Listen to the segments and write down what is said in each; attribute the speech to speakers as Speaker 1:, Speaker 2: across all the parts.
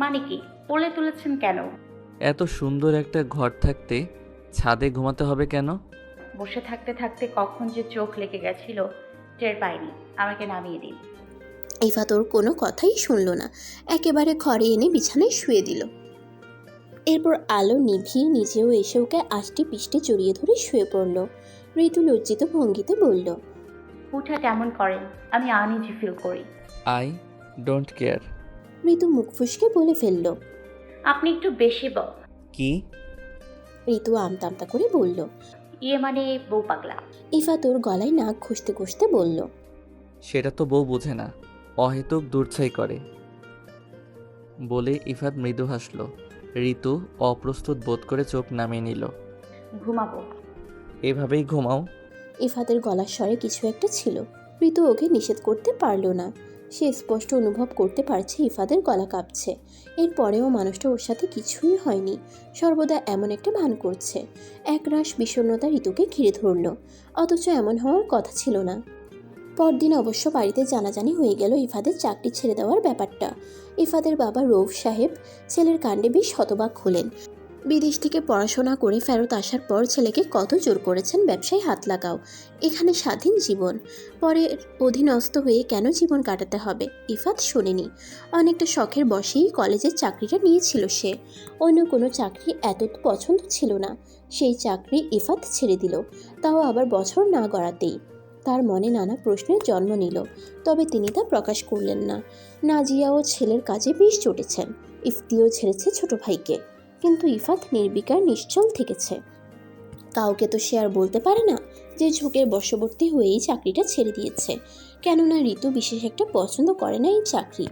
Speaker 1: মানে কি? কোলে তুলেছেন কেন?
Speaker 2: এত সুন্দর একটা ঘর থাকতে ছাদে ঘুমাতে হবে কেন?
Speaker 1: বসে থাকতে থাকতে কখন যে চোখ লেগে গেছিল টের পাইনি। আমাকে নামিয়ে দিন।
Speaker 3: ইফাত ওর কোনো কথাই শুনল না, একেবারে ঘরে এনে বিছানায় শুয়ে দিল। এরপর আলো নিভিয়ে নিজেও এসে ওকে আষ্টি পিষ্টে জড়িয়ে ধরে শুয়ে পড়ল। ঋতু লজ্জিত ভঙ্গিতে বলল,
Speaker 1: উঠে কেমন করেন? আমি আনইজি ফিল করি।
Speaker 2: I don't care.
Speaker 3: ঋতু মুখ ফুসকে বলে ফেলল।
Speaker 1: আপনি একটু বেশি
Speaker 2: কি?
Speaker 3: ঋতু আমতা আমতা করে বলল।
Speaker 1: মানে বউ পাগলা।
Speaker 3: ইফাত ওর গলায় নাক ঘষতে ঘষতে বলল,
Speaker 2: সেটা তো বউ বোঝে না, অহেতুক দূরছাই করে। বলে ইফাত মৃদু হাসল। ঋতু অপ্রস্তুত বোধ করে চোখ নামিয়ে নিল।
Speaker 1: ঘুমাবো।
Speaker 2: এভাবেই ঘুমাও।
Speaker 3: ইফাতের গলার স্বরে কিছু একটা ছিল। ঋতু ওকে নিষেধ করতে পারল না। সে স্পষ্ট অনুভব করতে পারছে ইফাদের গলা কাঁপছে। এরপরেও মানুষটা ওর সাথে কিছুই হয়নি, সর্বদা এমন একটা ভান করছে। একরাশ বিষণ্ণতা ঋতুকে ঘিরে ধরল, অথচ এমন হওয়ার কথা ছিল না। পরদিন অবশ্য বাড়িতে জানাজানি হয়ে গেল ইফাদের চাকরি ছেড়ে দেওয়ার ব্যাপারটা। ইফাদের বাবা রৌফ সাহেব ছেলের কাণ্ডে বেশ হতবাক হলেন। বিদেশ থেকে পড়াশোনা করে ফেরত আসার পর ছেলেকে কত জোর করেছেন ব্যবসায় হাত লাগাও, এখানে স্বাধীন জীবন, পরে অধীনস্থ হয়ে কেন জীবন কাটাতে হবে ইফাত শোনেনি। অনেকটা শখের বশেই কলেজের চাকরিটা নিয়েছিল সে, অন্য কোনো চাকরি এত তো পছন্দ ছিল না। সেই চাকরি ইফাত ছেড়ে দিল, তাও আবার বছর না গড়াতেই। তার মনে নানা প্রশ্নের জন্ম নিল, তবে তিনি তা প্রকাশ করলেন না। নাজিয়াও ছেলের কাজে বেশ চটেছেন, ইফতিও ছেড়েছে ছোট ভাইকে, কিন্তু ইফাত নির্বিকার নিশ্চল থেকেছে। কাউকে তো সে আর বলতে পারে না যে ঝোঁকের বশবর্তী হয়েই চাকরিটা ছেড়ে দিয়েছে, কেননা ঋতু বিশেষ একটা পছন্দ করে না এই চাকরি।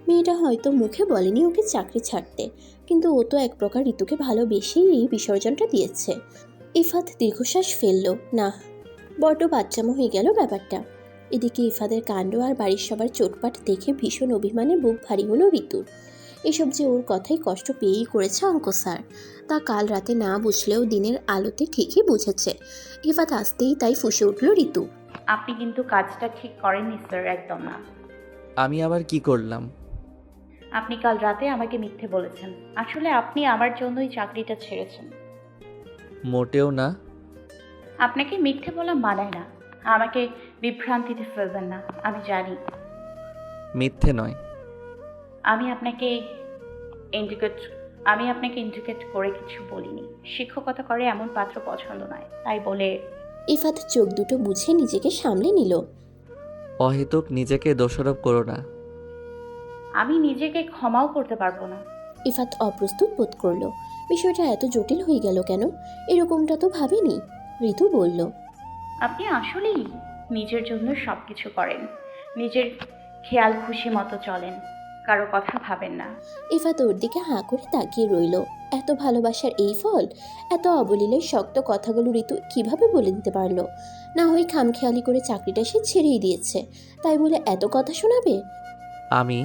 Speaker 3: মেয়েটা হয়তো মুখে বলেনি ওকে চাকরি ছাড়তে, কিন্তু ও তো এক প্রকার ঋতুকে ভালোবেসেই এই বিসর্জনটা দিয়েছে। ইফাত দীর্ঘশ্বাস ফেলল। না, বড্ড বাচ্চামো হয়ে গেল ব্যাপারটা। এদিকে ইফাদের কাণ্ড আর বাড়ির সবার চোটপাট দেখে ভীষণ অভিমানে বুক ভারী হলো ঋতুর। এসব যে ওর কথাই কষ্ট পেয়েই করেছে অঙ্ক স্যার, তা কাল রাতে না বুঝলেও দিনের আলোতে ঠিকই বুঝেছে। ইফাত আসতেই তাই ফুঁসে উঠল ঋতু।
Speaker 1: আপনি কিন্তু কাজটা ঠিক করেননি স্যার, একদম না।
Speaker 2: আমি আবার কি করলাম?
Speaker 1: আপনি কাল রাতে আমাকে মিথ্যে বলেছেন। আসলে আপনি আমার জন্যই চাকরিটা ছেড়েছেন।
Speaker 2: মোটেও না।
Speaker 1: আপনাকে মিথ্যে বলা মানায় না। আমাকে বিভ্রান্তিতে ফেলবেন না। আমি জানি
Speaker 2: মিথ্যে নয়।
Speaker 1: আমি আপনাকে ইন্ডিকেট আমি আপনাকে ইন্ডিকেট করে কিছু বলিনি। শিক্ষকতা করে এমন পাত্র পছন্দ নয়, তাই বলে।
Speaker 3: ইফাত চোখ দুটো বুঝে নিজেকে সামলে নিল।
Speaker 2: অহেতুক নিজেকে দোষারোপ করো না।
Speaker 1: আমি নিজেকে ক্ষমাও করতে পারবো না।
Speaker 3: ইফাত অপ্রস্তুত বোধ করল। বিষয়টা এত জটিল হয়ে গেল কেন, এরকমটা তো ভাবিনি। ঋতু বলল,
Speaker 1: আপনি আসলেই নিজের জন্য সব কিছু করেন। নিজের খেয়াল খুশি মতো চলেন, কারো কথা ভাবেন না।
Speaker 3: ইফাত ওর দিকে হাঁ করে তাকিয়ে রইল। এত ভালোবাসার এই ফল? এত অবলীলের শক্ত কথাগুলো ঋতু কিভাবে বলে দিতে পারলো? না হয় খামখেয়ালি করে চাকরিটা সে ছেড়েই দিয়েছে, তাই বলে এত কথা শোনাবে?
Speaker 2: আমি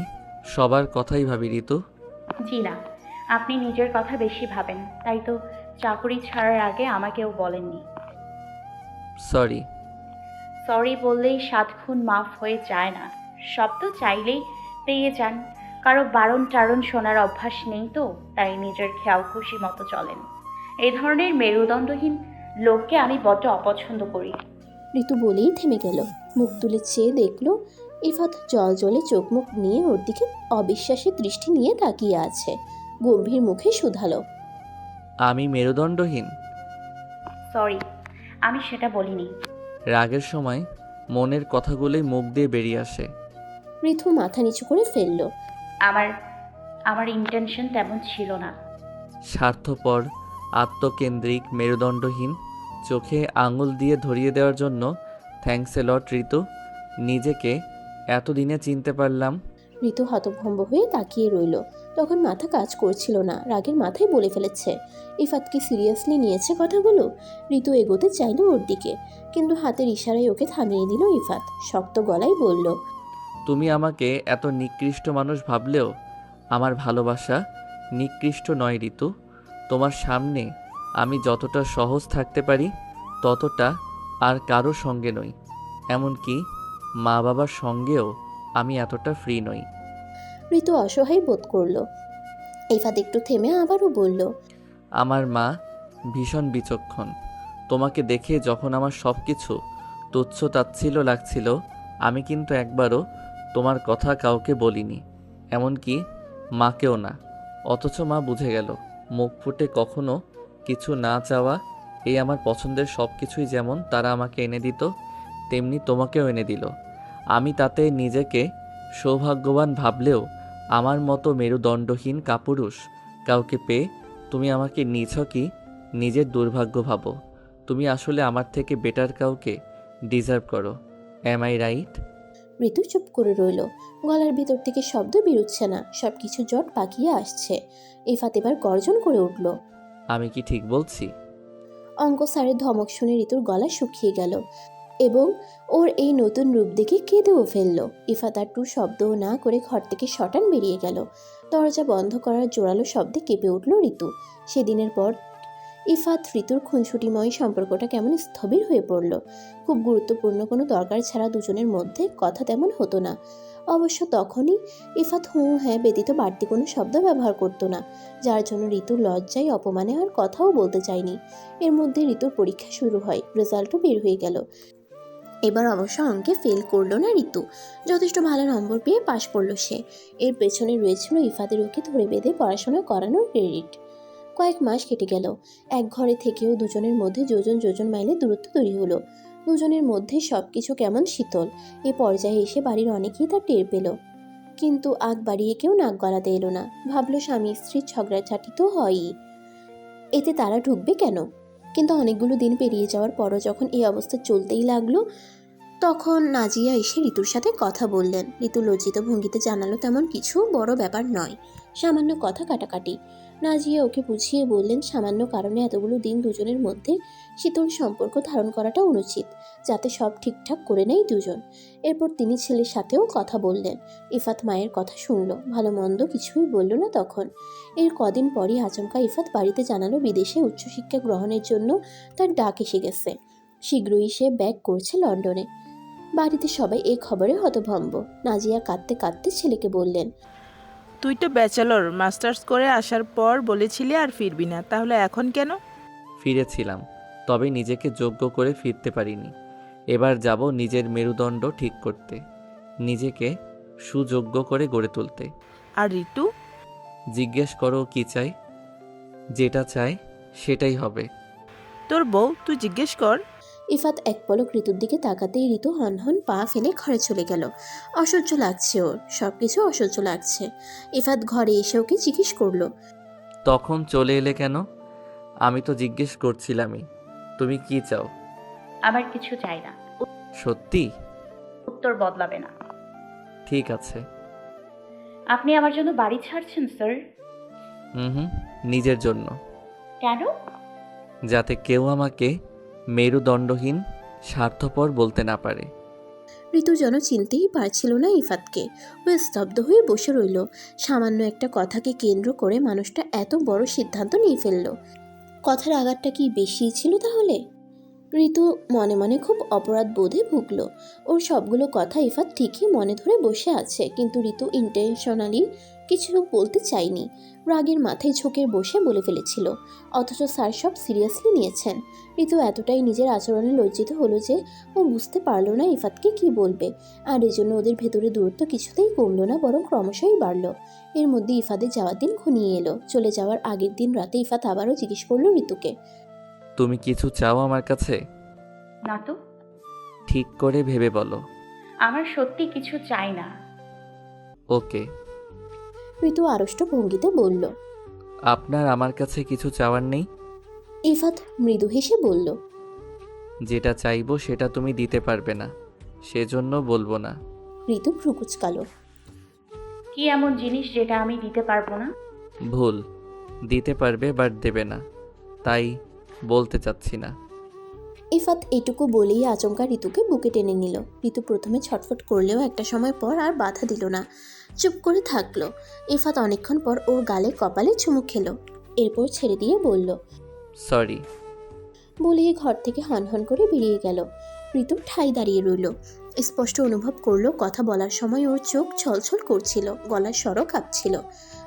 Speaker 2: সবার কথাই ভাবি ঋতু।
Speaker 1: জি না, আপনি নিজের কথা বেশি ভাবেন, তাই তো চাকরি ছাড়ার আগে আমাকেও বলেননি।
Speaker 2: সরি।
Speaker 1: সরি বললেই 7 খুন মাফ হয়ে যায় না। সব তো চাইলেই পেয়ে যান। কারো বারণ টারণ শোনার অভ্যাস নেই তো, তাই নিজের খেয়াল খুশি মতো চলেন। এই ধরনের মেরুদণ্ডহীন লোককে আমি বড্ড অপছন্দ করি।
Speaker 3: ঋতু বলেই থেমে গেল। মুখ তুলে চেয়ে দেখল ইফাত জল জলে চোখ মুখ নিয়ে ওর দিকে অবিশ্বাসের দৃষ্টি নিয়ে তাকিয়ে আছে। গম্ভীর মুখে শুধালো,
Speaker 2: আমি মেরুদণ্ডহীন?
Speaker 1: সরি, আমি সেটা বলিনি।
Speaker 2: রাগের সময় মনের কথাগুলোই মুখ দিয়ে বেরিয়ে আসে।
Speaker 3: ঋতু মাথা নিচু করে ফেলল।
Speaker 1: আমার আমার ইন্টেনশন তেমন ছিল না।
Speaker 2: স্বার্থপর, আত্মকেন্দ্রিক, মেরুদণ্ডহীন, চোখে আঙুল দিয়ে ধরিয়ে দেওয়ার জন্য থ্যাঙ্কস এ লট ঋতু। নিজেকে এতদিনে চিনতে পারলাম।
Speaker 3: ঋতু হতভম্ব হয়ে তাকিয়ে রইল। তখন মাথা কাজ করছিল না, রাগের মাথায় বলে ফেলেছে। ইফাত কি সিরিয়াসলি নিয়েছে কথাগুলো? ঋতু এগোতে চাইল ওর দিকে, কিন্তু হাতের ইশারায় ওকে থামিয়ে দিল ইফাত। শক্ত গলায় বলল,
Speaker 2: তুমি আমাকে এত নিকৃষ্ট মানুষ ভাবলেও আমার ভালোবাসা নিকৃষ্ট নয় ঋতু। তোমার সামনে আমি যতটা সহজ থাকতে পারি ততটা আর কারো সঙ্গে নই। এমনকি মা বাবার সঙ্গেও আমি এতটা ফ্রি নই।
Speaker 3: ঋতু অসহায় বোধ করল। ইফাত একটু থেমে আবারও বলল,
Speaker 2: আমার মা ভীষণ বিচক্ষণ। তোমাকে দেখে যখন আমার সব কিছু তুচ্ছ তাচ্ছিল্য লাগছিল, আমি কিন্তু একবারও তোমার কথা কাউকে বলিনি, এমনকি মাকেও না। অথচ মা বুঝে গেল। মুখ ফুটে কখনো কিছু না চাওয়া, এই আমার পছন্দের সব কিছুই যেমন তারা আমাকে এনে দিত, তেমনি তোমাকেও এনে দিল। আমি তাতে নিজেকে সৌভাগ্যবান ভাবলেও আমার মতো মেরুদণ্ডহীন কাপুরুষ কাউকে পেয়ে তুমি আমাকে নিছকই নিজের দুর্ভাগ্য ভাবো। তুমি আসলে আমার থেকে বেটার কাউকে ডিজার্ভ করো। Am I right?
Speaker 3: ঋতু চুপ করে রইল। গলার ভিতর থেকে শব্দ বেরোচ্ছে না, সবকিছু জট পাকিয়ে আসছে। ইফাত এবার গর্জন করে উঠল।
Speaker 2: আমি কি ঠিক বলছি?
Speaker 3: অঙ্ক স্যারের ধমক শুনে ঋতুর গলা শুকিয়ে গেল এবং ওর এই নতুন রূপ দেখে কেঁদেও ফেলল। ইফাত আর টু শব্দও না করে ঘর থেকে শটান বেরিয়ে গেল। দরজা বন্ধ করার জোরালো শব্দে কেঁপে উঠল ঋতু। সেদিনের পর ইফাত ঋতুর খুনসুটিময় সম্পর্কটা কেমন স্থবির হয়ে পড়ল। খুব গুরুত্বপূর্ণ কোনো দরকার ছাড়া দুজনের মধ্যে কথা তেমন হতো না। অবশ্য তখনই ইফাত হুঁ হ্যাঁ ব্যতীত বাড়তি কোনো শব্দ ব্যবহার করতো না, যার জন্য ঋতুর লজ্জায় অপমানে আর কথাও বলতে চায়নি। এর মধ্যে ঋতুর পরীক্ষা শুরু হয়, রেজাল্টও বের হয়ে গেল। এবার অবশ্য অঙ্কে ফেল করলো না ঋতু, যথেষ্ট ভালো নম্বর পেয়ে পাশ করলো সে। এর পেছনে রয়েছিল ইফাতের ওকে ধরে বেঁধে পড়াশোনা করানোর ক্রেডিট। কয়েক মাস কেটে গেল। এক ঘরে থেকেও দুজনের মধ্যে যোজন যোজন মাইলের দূরত্ব তৈরি হলো। দুজনের মধ্যে সব কিছু কেমন শীতল। এ পর্যায়ে এসে বাড়ির অনেকেই তা টের পেল, কিন্তু আগ বাড়িয়ে কেউ নাক গলাতে এলো না। ভাবলো স্বামী স্ত্রীর ঝগড়াঝাটি তো হয়ই, এতে তারা ঢুকবে কেন? কিন্তু অনেকগুলো দিন পেরিয়ে যাওয়ার পরও যখন এই অবস্থা চলতেই লাগলো, তখন নাজিয়া এসে ঋতুর সাথে কথা বললেন। ঋতু লজ্জিত ভঙ্গিতে জানালো তেমন কিছু বড় ব্যাপার নয়, সামান্য কথা কাটাকাটি। নাজিয়া ওকে বুঝিয়ে বললেন সামান্য কারণে এতগুলো দিন দুজনের মধ্যে শীতল সম্পর্ক ধারণ করাটা অনুচিত, যাতে সব ঠিকঠাক করে নেয় দুজন। এরপর তিনি ছেলের সাথেও কথা বললেন। ইফাত মায়ের কথা শুনলো, ভালো মন্দ কিছুই বলল না তখন। এর কদিন পরই আচমকা ইফাত বাড়িতে জানালো বিদেশে উচ্চশিক্ষা গ্রহণের জন্য তার ডাক এসে গেছে। শীঘ্রই সে ব্যাক করছে লন্ডনে। বাড়িতে সবাই এই খবরে হতভম্ব। নাজিয়া কাঁদতে কাঁদতে ছেলেকে বললেন,
Speaker 4: তুই তো ব্যাচেলর মাস্টার্স করে আসার পর বলেছিলি আর ফিরবি না, তাহলে এখন কেন?
Speaker 2: ফিরেছিলাম, তবে নিজেকে যোগ্য করে ফিরতে পারিনি। এবার যাব নিজের মেরুদণ্ড ঠিক করতে, নিজেকে সুযোগ্য করে গড়ে তুলতে।
Speaker 4: আর ঋতু?
Speaker 2: জিজ্ঞেস করো কি চাই? যেটা চাই সেটাই হবে।
Speaker 4: তোর বউ, তুই জিজ্ঞেস কর।
Speaker 3: ইফাত এক পলক ঋতুর দিকে তাকাতেই ঋতু হনহন পা ফেলে ঘরে চলে গেল। অসহ্য লাগছে ওর, সবকিছু অসহ্য লাগছে। ইফাত ঘরে এসে ওকে জিজ্ঞেস করলো,
Speaker 2: তখন চলে এলে কেন? আমি তো জিজ্ঞেস করছিলামই, তুমি কি চাও?
Speaker 1: আমার কিছু চাই না।
Speaker 2: সত্যি?
Speaker 1: উত্তর বদলাবে না।
Speaker 2: ঠিক আছে।
Speaker 1: আপনি আমার জন্য বাড়ি ছাড়ছেন স্যার?
Speaker 2: হুম, নিজের জন্য।
Speaker 1: কেন?
Speaker 2: যাতে কেউ আমাকে মেরুদণ্ডহীন স্বার্থপর বলতে না পারে।
Speaker 3: ঋতু যেন চিনতেই পারছিল না ইফাতকে। ও স্তব্ধ হয়ে বসে রইল। সামান্য একটা কথাকে কেন্দ্র করে মানুষটা এত বড় সিদ্ধান্ত নিয়ে ফেলল। কথার আঘাতটা কি বেশি ছিল তাহলে? ঋতু মনে মনে খুব অপরাধ বোধে ভুগল। ওর সবগুলো কথা ইফাত ঠিকই মনে ধরে বসে আছে, কিন্তু ঋতু ইন্টেনশনালি কিছু বলতে চায়নি। রাগের মাথায় ঝোঁকে বসে বলে ফেলেছিল, অথচ স্যার সব সিরিয়াসলি নিয়েছেন। ঋতু এতটাই নিজের আচরণে লজ্জিত হলো যে ও বুঝতে পারল না ইফাতকে কি বলবে। আর এজন্য ওদের ভেতরে দূরত্ব কিছুতেই কমলো না, বরং ক্রমশই বাড়ল। এর মধ্যে ইফাদের যাওয়ার দিন ঘনিয়ে এলো। চলে যাওয়ার আগের দিন রাতে ইফাত আবারও জিজ্ঞেস করলো ঋতুকে,
Speaker 2: তুমি কিছু চাও আমার কাছে?
Speaker 1: না তো।
Speaker 2: ঠিক করে ভেবে বলো।
Speaker 1: আমার সত্যি কিছু চাই না।
Speaker 2: ওকে।
Speaker 3: ঋতু আড়ষ্ট ভঙ্গিতে বলল।
Speaker 2: আপনার আমার কাছে কিছু চাওয়ার নেই?
Speaker 3: ইফাত মৃদু হেসে বলল,
Speaker 2: যেটা চাইবো সেটা তুমি দিতে পারবে না, সেজন্য বলবো না।
Speaker 3: ঋতু ভ্রুকুচকালো।
Speaker 1: কি এমন জিনিস যেটা আমি দিতে পারবো না?
Speaker 2: ভুল। দিতে পারবে বাট দেবে না, তাই বলতে চাচ্ছি না।
Speaker 3: ইফাত এটুকু বলেই আচমকা ঋতুকে বুকে টেনে নিল। ঋতু প্রথমে ছটফট করলেও একটা সময় পর আর বাধা দিল না, চুপ করে থাকলো। ইফাত অনেকক্ষণ পর ওর গালে কপালে চুমু খেলো, এরপর ছেড়ে দিয়ে বলল,
Speaker 2: সরি।
Speaker 3: বলেই ঘর থেকে হনহন করে বেরিয়ে গেল। ঋতু ঠাই দাঁড়িয়ে রইল। স্পষ্ট অনুভব করলো কথা বলার সময় ওর চোখ ছলছল করছিল, গলার স্বরও কাঁপছিল।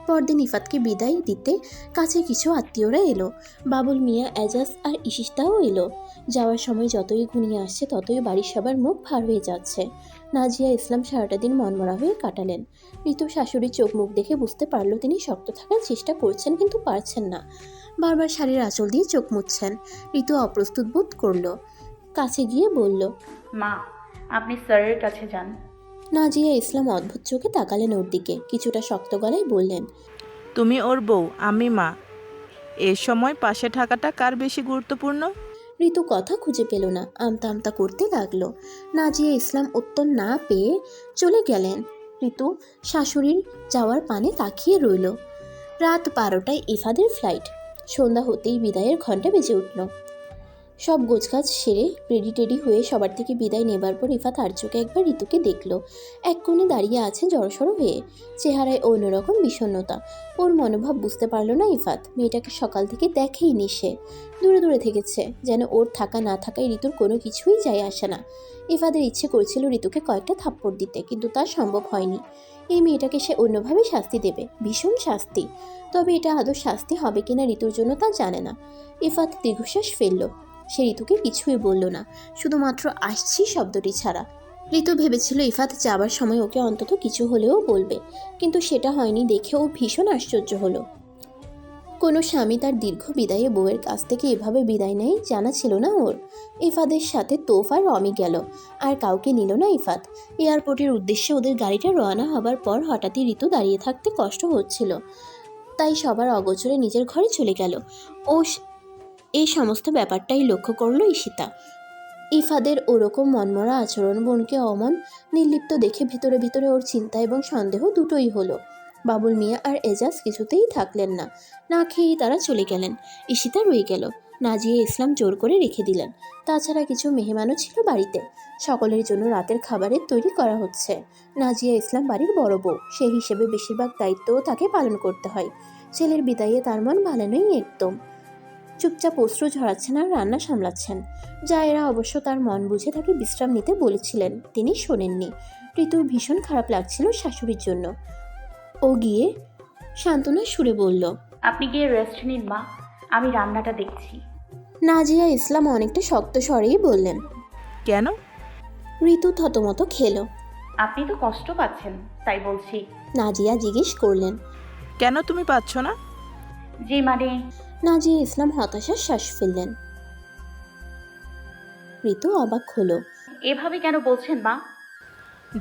Speaker 3: পরদিন ইফাতকে বিদায় দিতে কাছে কিছু আত্মীয়রা এলো। বাবুল মিয়া, এজাজ আর ইশিস্তাও এলো। যাওয়ার সময় যতই ঘনিয়ে আসছে ততই বাড়ির সবার মুখ ভার হয়ে যাচ্ছে। নাজিয়া ইসলাম সারাটা দিন মনমরা হয়ে কাটালেন। ঋতুর শাশুড়ির চোখ মুখ দেখে বুঝতে পারল তিনি শক্ত থাকার চেষ্টা করছেন, কিন্তু পারছেন না। বারবার শাড়ির আঁচল দিয়ে চোখ মুছছেন। ঋতু অপ্রস্তুত বোধ করলো। কাছে গিয়ে বলল,
Speaker 1: মা, আপনি স্যারের কাছে যান।
Speaker 3: নাজিয়া ইসলাম অদ্ভুত চোখে তাকালেন ওর দিকে, কিছুটা শক্ত গলায় বললেন,
Speaker 4: তুমি ওর বউ, আমি মা। এ সময় পাশে থাকাটা কার বেশি গুরুত্বপূর্ণ?
Speaker 3: ঋতু কথা খুঁজে পেল না, আমতা আমতা করতে লাগলো। নাজিয়া ইসলাম উত্তর না পেয়ে চলে গেলেন। ঋতু শাশুড়ির যাওয়ার পানে তাকিয়ে রইল। রাত 12টায় ইফাদের ফ্লাইট। সন্ধ্যা হতেই বিদায়ের ঘণ্টা বেজে উঠল। সব গোছগাছ সেরে রেডি টেডি হয়ে সবার থেকে বিদায় নেবার পর ইফাত আর চোখে একবার ঋতুকে দেখল। এক কোণে দাঁড়িয়ে আছে জড়সড় হয়ে, চেহারায় অন্যরকম বিষণ্ণতা। ওর মনোভাব বুঝতে পারল না ইফাত। মেয়েটাকে সকাল থেকে দেখেইনি সে, দূরে দূরে থেকেছে, যেন ওর থাকা না থাকায় ঋতুর কোনো কিছুই যায় আসে না। ইফাদের ইচ্ছে করছিল ঋতুকে কয়েকটা থাপ্পড় দিতে, কিন্তু তা সম্ভব হয়নি। এই মেয়েটাকে সে অন্যভাবে শাস্তি দেবে, ভীষণ শাস্তি। তবে এটা আদৌ শাস্তি হবে কিনা ঋতুর জন্য তা জানে না। ইফাত দীর্ঘশ্বাস ফেলল। সে ঋতুকে কিছুই বলল না, শুধুমাত্র আসছি শব্দটি ছাড়া। ঋতু ভেবেছিল ইফাত যাবার সময় ওকে অন্তত কিছু হলেও বলবে, কিন্তু সেটা হয়নি দেখে ও ভীষণ আশ্চর্য হলো। কোনো স্বামী তার দীর্ঘ বিদায়ে বউয়ের কাছ থেকে এভাবে বিদায় নেয় জানা ছিল না ওর। ইফাদের সাথে তোফ আর রমি গেল, আর কাউকে নিল না ইফাত। এয়ারপোর্টের উদ্দেশ্যে ওদের গাড়িটা রওনা হবার পর হঠাৎই ঋতু দাঁড়িয়ে থাকতে কষ্ট হচ্ছিল, তাই সবার অগোচরে নিজের ঘরে চলে গেল। ও এই সমস্ত ব্যাপারটাই লক্ষ্য করলো ঈশিতা। ইফাদের ওরকম মনমরা আচরণ, বোনকে অমন নির্লিপ্ত দেখে ভেতরে ভেতরে ওর চিন্তা এবং সন্দেহ দুটোই হলো। বাবুল মিয়া আর এজাজ কিছুতেই থাকলেন না, না খেয়েই তারা চলে গেলেন। ঈশিতা রয়ে গেল। নাজিয়া ইসলাম জোর করে রেখে দিলেন। তাছাড়া কিছু মেহমানও ছিল বাড়িতে। সকলের জন্য রাতের খাবারের তৈরি করা হচ্ছে। নাজিয়া ইসলাম বাড়ির বড় বউ, সেই হিসেবে বেশিরভাগ দায়িত্বও তাকে পালন করতে হয়। ছেলের বিদায়ে তার মন ভালো নেই একদম। চুপচাপ অশ্রু ঝরাচ্ছেন আর রান্না সামলাচ্ছেন। জায়েরা অবশ্য তার মন বুঝে তাকে বিশ্রাম নিতে বলেছিলেন, তিনি শোনেননি। ঋতুর ভীষণ খারাপ লাগছিল শাশুড়ির জন্য। ও গিয়ে সান্ত্বনার সুরে বলল,
Speaker 1: আপনি গিয়ে রেস্ট নিন মা, আমি রান্নাটা দেখছি।
Speaker 3: নাজিয়া ইসলাম অনেকটা শক্ত স্বরেই বললেন।
Speaker 4: কেন?
Speaker 3: ঋতু থতমত খেলো।
Speaker 1: আপনি তো কষ্ট পাচ্ছেন, তাই বলছি।
Speaker 3: নাজিয়া জিজ্ঞেস করলেন,
Speaker 4: কেন তুমি পাচ্ছ না?
Speaker 1: যে মানে
Speaker 3: নাজিয়া ইসলাম হতাশার শ্বাস ফেললেন। ঋতু অবাক হলো।
Speaker 1: এভাবে কেন বলছেন মা?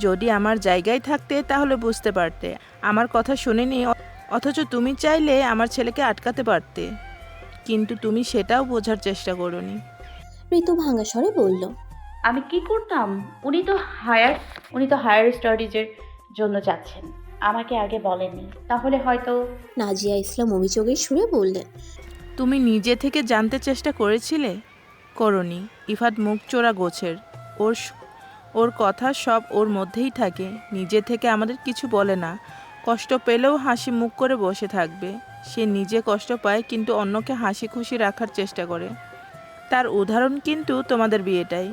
Speaker 4: যদি আমার জায়গায় থাকতে তাহলে বুঝতে পারতে। আমার কথা শুনিনি, অথচ তুমি চাইলে আমার ছেলেকে আটকাতে পারতে, কিন্তু তুমি সেটাও বোঝার চেষ্টা করোনি।
Speaker 3: ঋতু ভাঙা স্বরে বলল,
Speaker 1: আমি কি করতাম? উনি তো হায়ার স্টাডিজের জন্য যাচ্ছেন, আমাকে আগে বলেননি, তাহলে হয়তো।
Speaker 3: নাজিয়া ইসলাম অভিযোগের সুরে বললেন,
Speaker 4: তুমি নিজে থেকে জানতে চেষ্টা করেছিলে? করনি। ইফাত মুখ চোরা গোছের, ওর কথা সব ওর মধ্যেই থাকে, নিজে থেকে আমাদের কিছু বলে না। কষ্ট পেলেও হাসি মুখ করে বসে থাকবে। সে নিজে কষ্ট পায় কিন্তু অন্যকে হাসি খুশি রাখার চেষ্টা করে। তার উদাহরণ কিন্তু তোমাদের বিয়েটাই।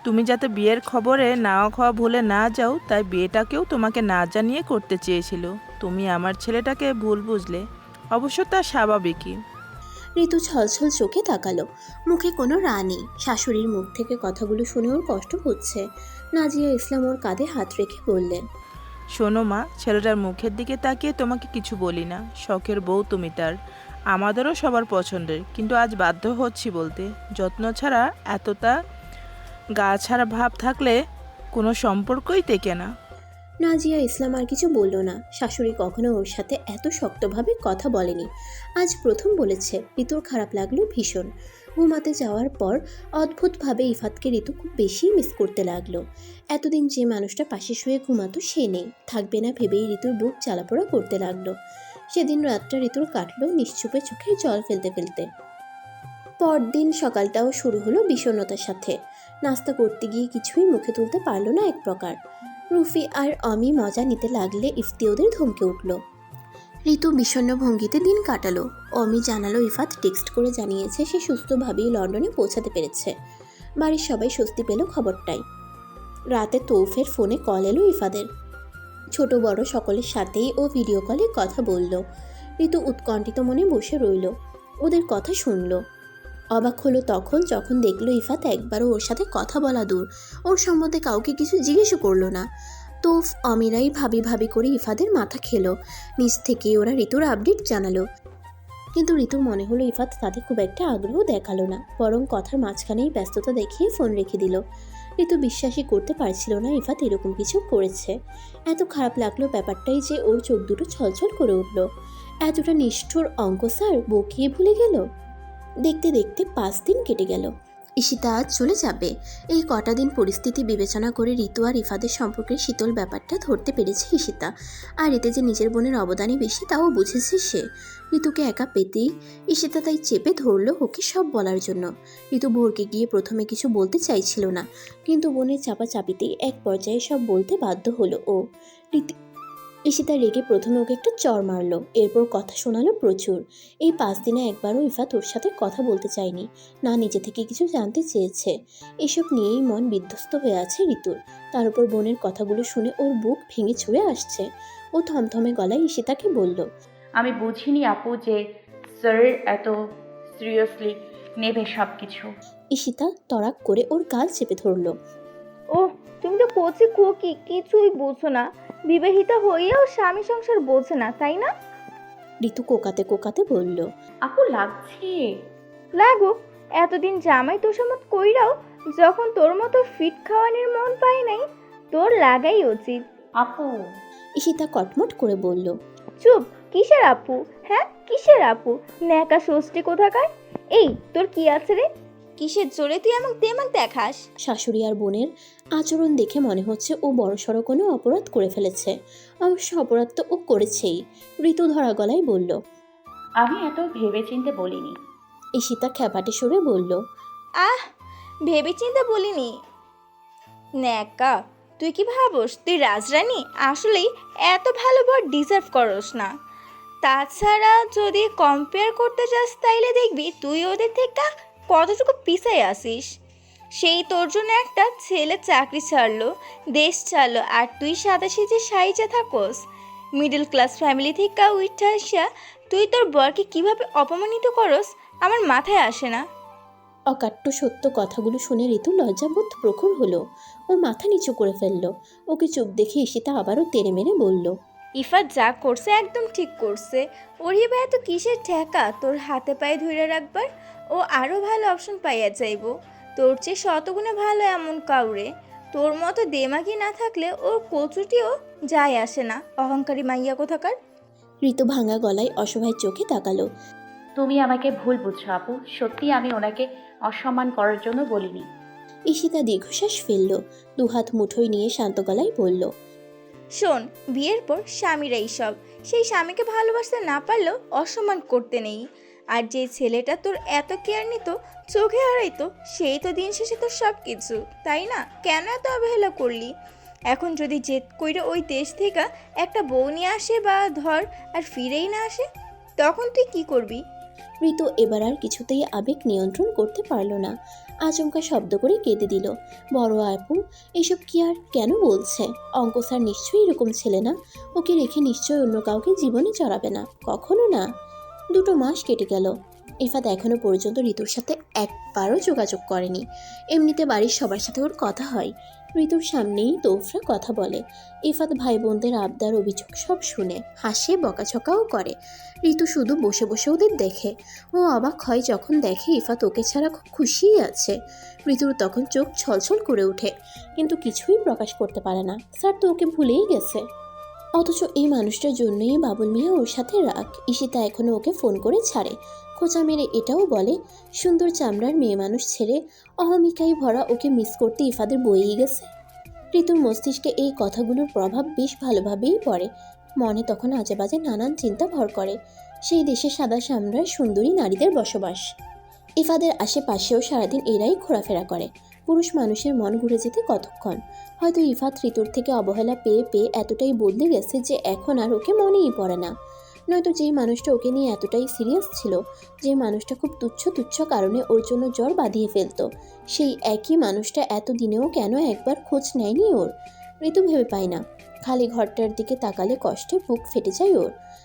Speaker 4: তুমি যাতে বিয়ের খবরে নাওয়া খাওয়া ভুলে না যাও, তাই বিয়েটাকেও তোমাকে না জানিয়ে করতে চেয়েছিল। তুমি আমার ছেলেটাকে ভুল বুঝলে, অবশ্য তা স্বাভাবিকই।
Speaker 3: ঋতু ছলছল চোখে তাকালো। মুখে কোনো রা নেই। শাশুড়ির মুখ থেকে কথাগুলো শুনে ওর কষ্ট হচ্ছে। নাজিয়া ইসলাম ওর কাঁধে হাত রেখে বললেন,
Speaker 4: শোনো মা, ছেলেটার মুখের দিকে তাকিয়ে তোমাকে কিছু বলি না। শখের বউ তুমি তার, আমাদেরও সবার পছন্দের, কিন্তু আজ বাধ্য হচ্ছি বলতে। যত্ন ছাড়া এতটা গা ছাড়া ভাব থাকলে কোনো সম্পর্কই টেকে না।
Speaker 3: নাজিয়া ইসলাম আর কিছু বলল না। শাশুড়ি কখনো ওর সাথে এত শক্তভাবে কথা বলেনি, আজ প্রথম বলেছে। ঋতুর খারাপ লাগলো ভীষণ। ঘুমাতে যাওয়ার পর অদ্ভুতভাবে ইফাতকে ঋতু খুব বেশি মিস করতে লাগলো। এতদিন যে মানুষটা পাশে শুয়ে ঘুমাতো সে নেই, থাকবে না ভেবেই ঋতুর বুক জ্বালাপোড়া করতে লাগলো। সেদিন রাতটা ঋতুর কাটলো নিশ্চুপে চোখে জল ফেলতে ফেলতে। পরদিন সকালটাও শুরু হলো বিষণ্ণতার সাথে। নাস্তা করতে গিয়ে কিছুই মুখে তুলতে পারলো না এক প্রকার। রুফি আর অমি মজা নিতে লাগলে ইফতি ওদের ধমকে উঠল। ঋতু বিষণ্ণ ভঙ্গিতে দিন কাটালো। অমি জানালো ইফাত টেক্সট করে জানিয়েছে সে সুস্থভাবেই লন্ডনে পৌঁছাতে পেরেছে। বাড়ির সবাই স্বস্তি পেল খবরটাই। রাতে তৌফের ফোনে কল এলো ইফাদের। ছোট বড় সকলের সাথেই ও ভিডিও কলে কথা বলল। ঋতু উৎকণ্ঠিত মনে বসে রইল, ওদের কথা শুনল। অবাক হলো তখন যখন দেখলো ইফাত একবারও ওর সাথে কথা বলা দূর, ওর সম্বন্ধে কাউকে কিছু জিজ্ঞেসও করলো না। তো অমিরাই ভাবি ভাবি করে ইফাদের মাথা খেলো। নিজ থেকে ওরা ঋতুর আপডেট জানালো, কিন্তু ঋতুর মনে হলো ইফাত তাতে খুব একটা আগ্রহ দেখালো না, বরং কথার মাঝখানেই ব্যস্ততা দেখিয়ে ফোন রেখে দিল। ঋতু বিশ্বাসই করতে পারছিল না ইফাত এরকম কিছু করেছে। এত খারাপ লাগলো ব্যাপারটাই যে ওর চোখ দুটো ছলছল করে উঠল। এতটা নিষ্ঠুর অঙ্ক স্যার বকিয়ে ভুলে গেল। দেখতে দেখতে 5 দিন কেটে গেল। ঈশিতা আজ চলে যাবে। এই কটা দিন পরিস্থিতি বিবেচনা করে ঋতু আর ইফাদের সম্পর্কের শীতল ব্যাপারটা ধরতে পেরেছে ঈশিতা। আর এতে যে নিজের বোনের অবদানই বেশি তাও বুঝেছে সে। ঋতুকে একা পেতেই ঈশিতা তাই চেপে ধরলো ওকে সব বলার জন্য। ঋতু ভোরকে গিয়ে প্রথমে কিছু বলতে চাইছিল না, কিন্তু বোনের চাপাচাপিতেই এক পর্যায়ে সব বলতে বাধ্য হলো ও। ঈশিতা রেগে প্রথমে ওকে একটা চড় মারলো, এরপর কথা শোনালো প্রচুর। এই 5 দিনে একবারও ইফাত ওর সাথে কথা বলতে চায়নি, না নিজে থেকে কিছু জানতে চেয়েছে। এসব নিয়েই মন বিধ্বস্ত হয়ে আছে ঋতুর। তার উপর বোনের কথাগুলো শুনে ওর বুক ভেঙে চুরে আসছে। ও থমথমে গলায় ঈশিতাকে বলল,
Speaker 1: আমি বুঝিনি আপু যে স্যার এত সিরিয়াসলি নেবে সব কিছু।
Speaker 3: ঈশিতা তড়াক করে ওর গাল চেপে ধরলো।
Speaker 5: ওহ, তুমি তো কচি খুকি, কিছুই বোঝো না। বিবাহিতা হইয়াও স্বামী সংসার বোঝে না, তাই না?
Speaker 3: ঋতু কোকাতে কোকাতে বলল,
Speaker 1: আপু লাগছে।
Speaker 5: লাগো, এতদিন জামাই তোষামত কইরাও যখন তোর মতো ফিট খাওয়ানোর মন পাই নাই, তোর লাগাই উচিত।
Speaker 1: আপু
Speaker 3: ঈশিতা কটমট করে বলল,
Speaker 5: চুপ, কিসের আপু? হ্যাঁ, কিসের আপু? ন্যাকা ষষ্ঠী কোথাকার। এই তোর কি আছে রে? কিসের জোরে তুই আমাকে দেমাক দেখাস?
Speaker 3: শাশুড়ি আর বোনের আচরণ দেখে মনে হচ্ছে ও বড়সড় কোনো অপরাধ করে ফেলেছে। অবশ্য অপরাধ তো ও করেছেই। ঋতু ধরা গলায় বলল।
Speaker 1: আমি এত ভেবেচিন্তে বলিনি।
Speaker 3: ঈশিতা খ্যাপাটে সুরে বলল,
Speaker 5: আহ, ভেবেচিন্তে বলিনি। ন্যাকা, তুই কি ভাবস তুই রাজরানী? আসলেই এত ভালো বর ডিজার্ভ করস না। তাছাড়া যদি কম্পেয়ার করতে যাস তাইলে দেখবি তুই ওদের থেকে কতটুকু পিছায় আসিস। সেই তোর জন্য একটা ছেলে চাকরি ছাড়লো, দেশ ছাড়লো, আর তুই সাদাসিধে সাইজে থাকোস। মিডল ক্লাস ফ্যামিলি থেকে উঠে আসা তুই তোর বরকে কিভাবে অপমানিত করস আমার মাথায় আসে না।
Speaker 3: অকাট্য সত্য কথাগুলো শুনে ঋতু লজ্জাবোধ প্রখর হলো। ও মাথা নিচু করে ফেলল। ওকে চুপ দেখে ঈশিতা আবারও তেড়ে মেরে বলল,
Speaker 5: ইফাত যা করছে একদম ঠিক করছে। ওরই বা এত কিসের ঠেকা তোর হাতে পায়ে ধরে রাখবার? ও আরও ভালো অপশন পাইয়া যাইব, তোর চেয়ে শতগুণে ভালো এমন কাউরে। তোর মতো দেমাগি না থাকলে ওর কচুটিও যায় আসে না, অহংকারী মাইয়া কোথাকার।
Speaker 3: ঋতু ভাঙা গলায় অসহায় চোখে তাকালো।
Speaker 1: তুমি আমাকে ভুল বুঝছো আপু, সত্যি আমি ওনাকে অসম্মান করার জন্য বলিনি।
Speaker 3: ঈশিতা দীর্ঘশ্বাস ফেলল, দুহাত মুঠোয় নিয়ে শান্ত গলায় বলল,
Speaker 5: শোন, বিয়ের পর স্বামীরাই সব। সেই স্বামীকে ভালোবাসতে না পারলেও অসম্মান করতে নেই। আর যে ছেলেটা তোর এত কেয়ার নিত, চোখে হারাইতো, সেই তো দিন শেষে তোর সব কিছু, তাই না? কেন এত অবহেলা করলি? এখন যদি জেদ কইরে ওই দেশ থেকে একটা বউ নিয়ে আসে বা ধর আর ফিরেই না আসে, তখন তুই কি করবি?
Speaker 3: ঋতু এবার আর কিছুতেই আবেগ নিয়ন্ত্রণ করতে পারল না। আচমকা শব্দ করে কেঁদে দিল। বড় আপু এসব কি আর কেন বলছে? অঙ্ক স্যার নিশ্চয়ই এরকম ছেলে না। ওকে রেখে নিশ্চয়ই অন্য কাউকে জীবনে চড়াবে না, কখনো না। 2 মাস কেটে গেল। ইফাত এখনো পর্যন্ত ঋতুর সাথে একবারও যোগাযোগ করেনি। এমনিতে বাড়ির সবার সাথে ওর কথা হয়। ঋতুর সামনেই তোফরা কথা বলে। ইফাত ভাই বোনদের আবদার অভিযোগ সব শুনে, হাসে, বকাঝকাও করে। ঋতু শুধু বসে বসে ওদের দেখে। ও অবাক হয় যখন দেখে ইফাত ওকে ছাড়া খুব খুশিই আছে। ঋতুর তখন চোখ ছলছল করে ওঠে, কিন্তু কিছুই প্রকাশ করতে পারে না। স্যার তো ওকে ভুলেই গেছে। অথচ এই মানুষটার জন্যই বাবুল মিয়া ওর সাথে রাগ। ঈশিতা এখনো ওকে ফোন করে ছাড়ে, খোঁচা মেরে এটাও বলে সুন্দর চামড়ার মেয়ে মানুষ ছেড়ে অহমিকায় ভরা ওকে মিস করতে ইফাদের বয়েই গেছে। ঋতুর মস্তিষ্কে এই কথাগুলোর প্রভাব বেশ ভালোভাবেই পড়ে। মনে তখন আজে বাজে নানান চিন্তা ভর করে। সেই দেশে সাদা চামড়ার সুন্দরী নারীদের বসবাস। ইফাদের আশেপাশেও সারাদিন এরাই ঘোরাফেরা করে। পুরুষ মানুষের মন ঘুরে যেতে কতক্ষণ। হয়তো ইফাত ঋতুর থেকে অবহেলা পেয়ে পেয়ে এতটাই বদলে গেছে যে এখন আর ওকে মনেই পড়ে না। নয়তো যেই মানুষটা ওকে নিয়ে এতটাই সিরিয়াস ছিল, যে মানুষটা খুব তুচ্ছ তুচ্ছ কারণে ওর জন্য জ্বর বাঁধিয়ে ফেলতো, সেই একই মানুষটা এতদিনেও কেন একবার খোঁজ নেয়নি ওর? ঋতু ভেবে পায় না। খালি ঘরটার দিকে তাকালে কষ্টে বুক ফেটে যায় ওর।